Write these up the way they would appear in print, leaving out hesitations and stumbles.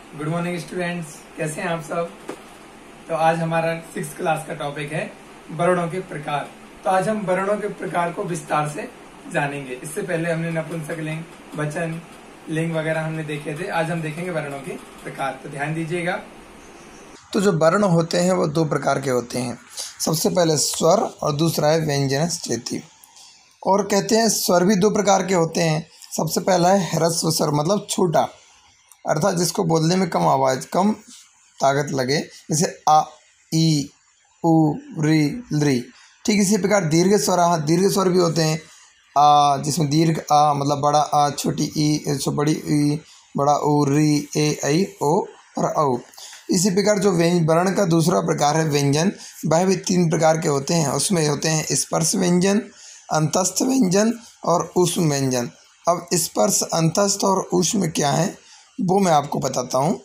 Good morning students, कैसे हैं आप सब। तो आज हमारा 6th क्लास का टॉपिक है वर्णों के प्रकार। तो आज हम वर्णों के प्रकार को विस्तार से जानेंगे। इससे पहले हमने नपुंसक लिंग, वचन लिंग वगैरह हमने देखे थे। आज हम देखेंगे वर्णों के प्रकार, तो ध्यान दीजिएगा। तो जो वर्ण होते हैं वो दो प्रकार के होते हैं। सबसे पहले स्वर और दूसरा है व्यंजन स्थिति। और कहते हैं स्वर भी दो प्रकार के होते हैं। सबसे पहला है ह्रस्व स्वर, मतलब छोटा, अर्थात जिसको बोलने में कम आवाज़, कम ताकत लगे, जैसे आ, ई, उ, री, ली। ठीक इसी प्रकार दीर्घ स्वर, हाँ दीर्घ स्वर भी होते हैं। आ, जिसमें दीर्घ आ मतलब बड़ा आ, छोटी ई, बड़ी ई, बड़ा ओ, री, ए, ऐ, ओ और औ। इसी प्रकार जो वर्ण का दूसरा प्रकार है व्यंजन, वह भी 3 प्रकार के होते हैं। उसमें होते हैं स्पर्श व्यंजन, अंतस्थ व्यंजन और ऊष्म व्यंजन। अब स्पर्श, अंतस्थ और ऊष्म क्या है वो मैं आपको बताता हूँ।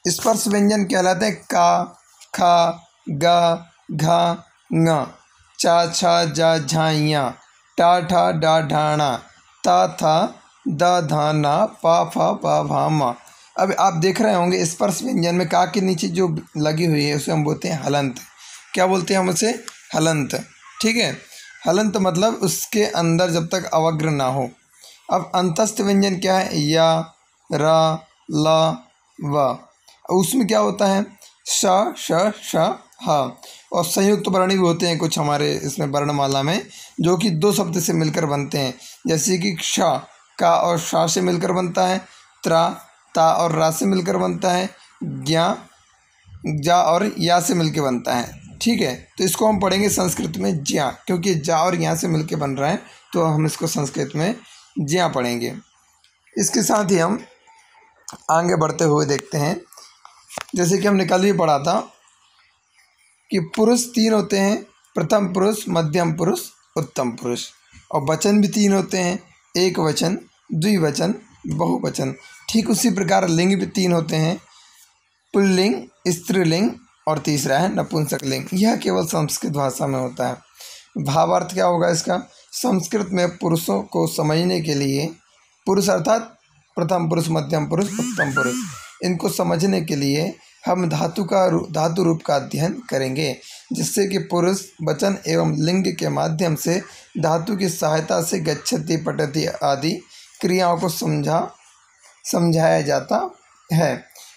स्पर्श व्यंजन कहलाते हैं का, खा, गा, घा, ङ, चा, छा, जा, झा, या, टा, ठा, डा, ढाणा, ता, था, दा, धा, ना, पा, फा, पा, भा, मा। अब आप देख रहे होंगे स्पर्श व्यंजन में का के नीचे जो लगी हुई है उसे हम बोलते हैं हलंत। क्या बोलते हैं हम उसे? हलंत। ठीक है, हलंत मतलब उसके अंदर जब तक अवग्र ना हो। अब अंतस्थ व्यंजन क्या है? या, रा, ला, वा। उसमें क्या होता है? श, श, श, हा। और संयुक्त वर्ण भी होते हैं कुछ हमारे इसमें वर्णमाला में, जो कि 2 शब्द से मिलकर बनते हैं। जैसे कि क्ष, का और शा से मिलकर बनता है। त्रा, ता और रा से मिलकर बनता है। ज्ञा, जा और या से मिलकर बनता है। ठीक है, तो इसको हम पढ़ेंगे संस्कृत में ज्या, क्योंकि जा और या से मिलकर बन रहा है, तो हम इसको संस्कृत में ज्या पढ़ेंगे। इसके साथ ही हम आगे बढ़ते हुए देखते हैं, जैसे कि हमने कल भी पढ़ा था कि पुरुष 3 होते हैं, प्रथम पुरुष, मध्यम पुरुष, उत्तम पुरुष। और वचन भी 3 होते हैं, एक वचन, द्विवचन, बहुवचन। ठीक उसी प्रकार लिंग भी 3 होते हैं, पुल्लिंग, स्त्रीलिंग और तीसरा है नपुंसक लिंग। यह केवल संस्कृत भाषा में होता है। भावार्थ क्या होगा इसका? संस्कृत में पुरुषों को समझने के लिए, पुरुष अर्थात प्रथम पुरुष, मध्यम पुरुष, उत्तम पुरुष, इनको समझने के लिए हम धातु रूप का अध्ययन करेंगे, जिससे कि पुरुष, वचन एवं लिंग के माध्यम से धातु की सहायता से गच्छति, पठति आदि क्रियाओं को समझाया जाता है।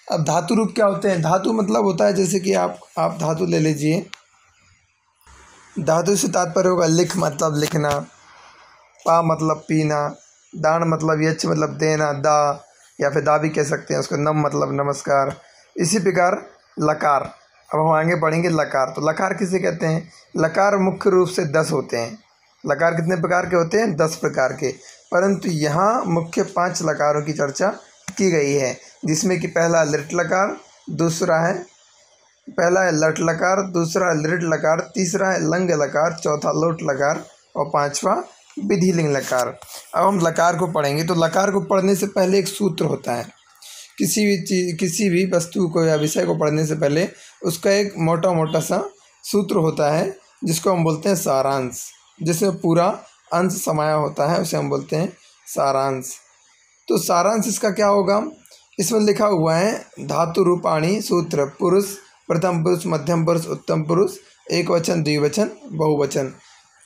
अब धातु रूप क्या होते हैं? धातु मतलब होता है, जैसे कि आप धातु ले लीजिए। धातु से तात्पर्य होगा लिख मतलब लिखना, पा मतलब पीना, दान मतलब यच मतलब देना, दा या फिर दा भी कह सकते हैं उसको, नम मतलब नमस्कार। इसी प्रकार लकार। अब हम आगे पढ़ेंगे लकार। तो लकार किसे कहते हैं? लकार मुख्य रूप से 10 होते हैं। लकार कितने प्रकार के होते हैं? 10 प्रकार के। परंतु यहाँ मुख्य 5 लकारों की चर्चा की गई है, जिसमें कि पहला लिट लकार, पहला है लट लकार, दूसरा है लिट लकार, तीसरा है लंग लकार, चौथा लोट लकार और 5वां विधिलिंग लकार। अब हम लकार को पढ़ेंगे। तो लकार को पढ़ने से पहले एक सूत्र होता है। किसी भी वस्तु को या विषय को पढ़ने से पहले उसका एक मोटा सा सूत्र होता है, जिसको हम बोलते हैं सारांश। जिसमें पूरा अंश समाया होता है उसे हम बोलते हैं सारांश। तो सारांश इसका क्या होगा? इसमें लिखा हुआ है धातु रूपाणी सूत्र, पुरुष, प्रथम पुरुष, मध्यम पुरुष, उत्तम पुरुष, एक वचन, द्विवचन, बहुवचन,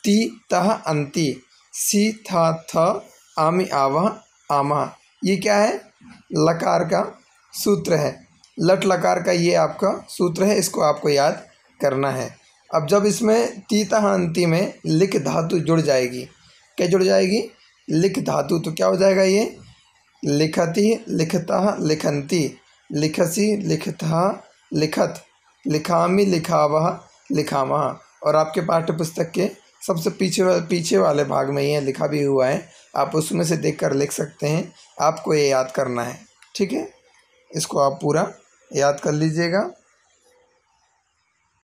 ती, तह, अंति, सी, था, थ, आमी, आवह, आमह। ये क्या है? लकार का सूत्र है। लट लकार का ये आपका सूत्र है, इसको आपको याद करना है। अब जब इसमें ती, तह, अंति में लिख धातु जुड़ जाएगी, क्या जुड़ जाएगी? लिख धातु। तो क्या हो जाएगा ये? लिखति, लिखतः, लिखन्ति, लिखसी, लिखतः, लिखत, लिखामी, लिखावह, लिखामह। और आपके पाठ्य पुस्तक के सबसे पीछे वाले भाग में ये लिखा भी हुआ है, आप उसमें से देखकर लिख सकते हैं। आपको ये याद करना है, ठीक है? इसको आप पूरा याद कर लीजिएगा।